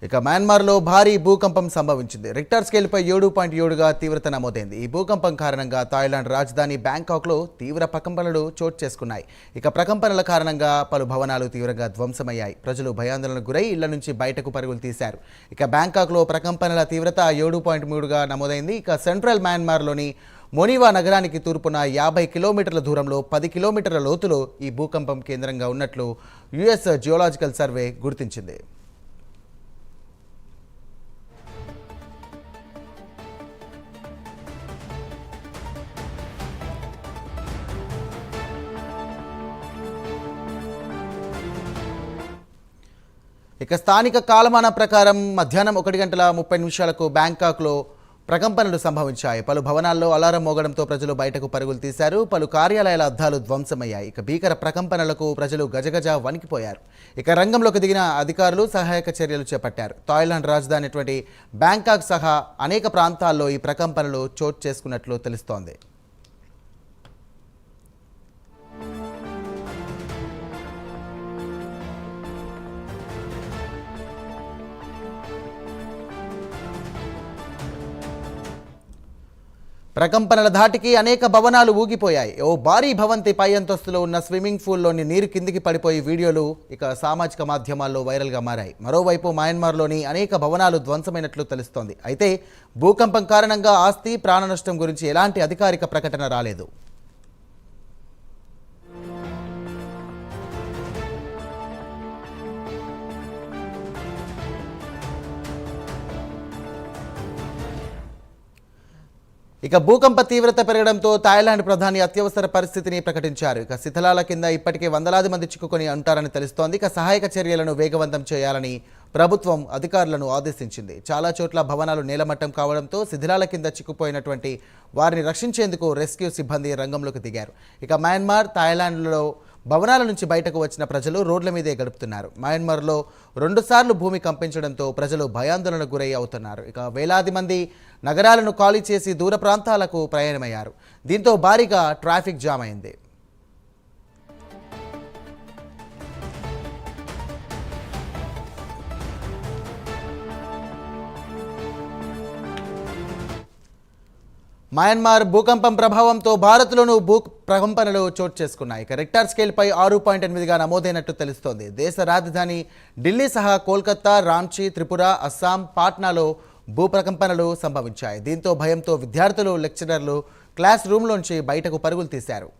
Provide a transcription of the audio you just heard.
ఇక మయన్మార్లో భారీ భూకంపం సంభవించింది. రిక్టర్ స్కేల్పై 7.7గా తీవ్రత నమోదైంది. ఈ భూకంపం కారణంగా థాయిలాండ్ రాజధాని బ్యాంకాక్లో తీవ్ర ప్రకంపనలు చోటు చేసుకున్నాయి. ఇక ప్రకంపనల కారణంగా పలు భవనాలు తీవ్రంగా ధ్వంసమయ్యాయి. ప్రజలు భయాందోళనకు గురై ఇళ్ల నుంచి బయటకు పరుగులు తీశారు. ఇక బ్యాంకాక్లో ప్రకంపనల తీవ్రత 7.3గా నమోదైంది. ఇక సెంట్రల్ మయన్మార్లోని మొనివా నగరానికి తూర్పున 50 కిలోమీటర్ల దూరంలో 10 కిలోమీటర్ల లోతులో ఈ భూకంపం కేంద్రంగా ఉన్నట్లు యుఎస్ జియోలాజికల్ సర్వే గుర్తించింది. ఇక స్థానిక కాలమానం ప్రకారం మధ్యాహ్నం 1:30 బ్యాంకాక్లో ప్రకంపనలు సంభవించాయి. పలు భవనాల్లో అలారం మోగడంతో ప్రజలు బయటకు పరుగులు తీశారు. పలు కార్యాలయాల అద్దాలు ధ్వంసమయ్యాయి. ఇక భీకర ప్రకంపనలకు ప్రజలు గజగజ వణికిపోయారు. ఇక రంగంలోకి దిగిన అధికారులు సహాయక చర్యలు చేపట్టారు. థాయిలాండ్ రాజధాని బ్యాంకాక్ సహా అనేక ప్రాంతాల్లో ఈ ప్రకంపనలు చోటు చేసుకున్నట్లు తెలుస్తోంది. ప్రకంపనల ధాటికి అనేక భవనాలు ఊగిపోయాయి. ఓ భారీ భవంతి పై అంతస్తులో ఉన్న స్విమ్మింగ్ పూల్లోని నీరు కిందికి పడిపోయి వీడియోలు ఇక సామాజిక మాధ్యమాల్లో వైరల్గా మారాయి. మరోవైపు మయన్మార్లోని అనేక భవనాలు ధ్వంసమైనట్లు తెలుస్తోంది. అయితే భూకంపం కారణంగా ఆస్తి ప్రాణ నష్టం గురించి ఎలాంటి అధికారిక ప్రకటన రాలేదు. ఇక భూకంప తీవ్రత పెరగడంతో థాయిలాండ్ ప్రధాని అత్యవసర పరిస్థితిని ప్రకటించారు. ఇక శిథిలాల కింద ఇప్పటికే వందలాది మంది చిక్కుకొని ఉంటారని తెలుస్తోంది. ఇక సహాయక చర్యలను వేగవంతం చేయాలని ప్రభుత్వం అధికారులను ఆదేశించింది. చాలా చోట్ల భవనాలు నేలమట్టం కావడంతో శిథిలాల కింద చిక్కుపోయినటువంటి వారిని రక్షించేందుకు రెస్క్యూ సిబ్బంది రంగంలోకి దిగారు. ఇక మయన్మార్, థాయిలాండ్లో భవనాల నుంచి బయటకు వచ్చిన ప్రజలు రోడ్ల మీదే గడుపుతున్నారు. మయన్మార్లో 2 సార్లు భూమి కంపించడంతో ప్రజలు భయాందోళనకు గురై అవుతున్నారు. ఇక వేలాది మంది నగరాలను ఖాళీ చేసి దూర ప్రాంతాలకు ప్రయాణమయ్యారు. దీంతో భారీగా ట్రాఫిక్ జామ్ అయింది. మయన్మార్ భూకంపం ప్రభావంతో భారత్లోనూ ప్రకంపనలు చోటు చేసుకున్నాయి. ఇక రిక్టర్ స్కేల్పై 6.8గా నమోదైనట్టు తెలుస్తోంది. దేశ రాజధాని ఢిల్లీ సహా కోల్కతా, రాంచీ, త్రిపుర, అస్సాం, పాట్నాలో భూప్రకంపనలు సంభవించాయి. దీంతో భయంతో విద్యార్థులు, లెక్చరర్లు క్లాస్ రూమ్లోంచి బయటకు పరుగులు తీశారు.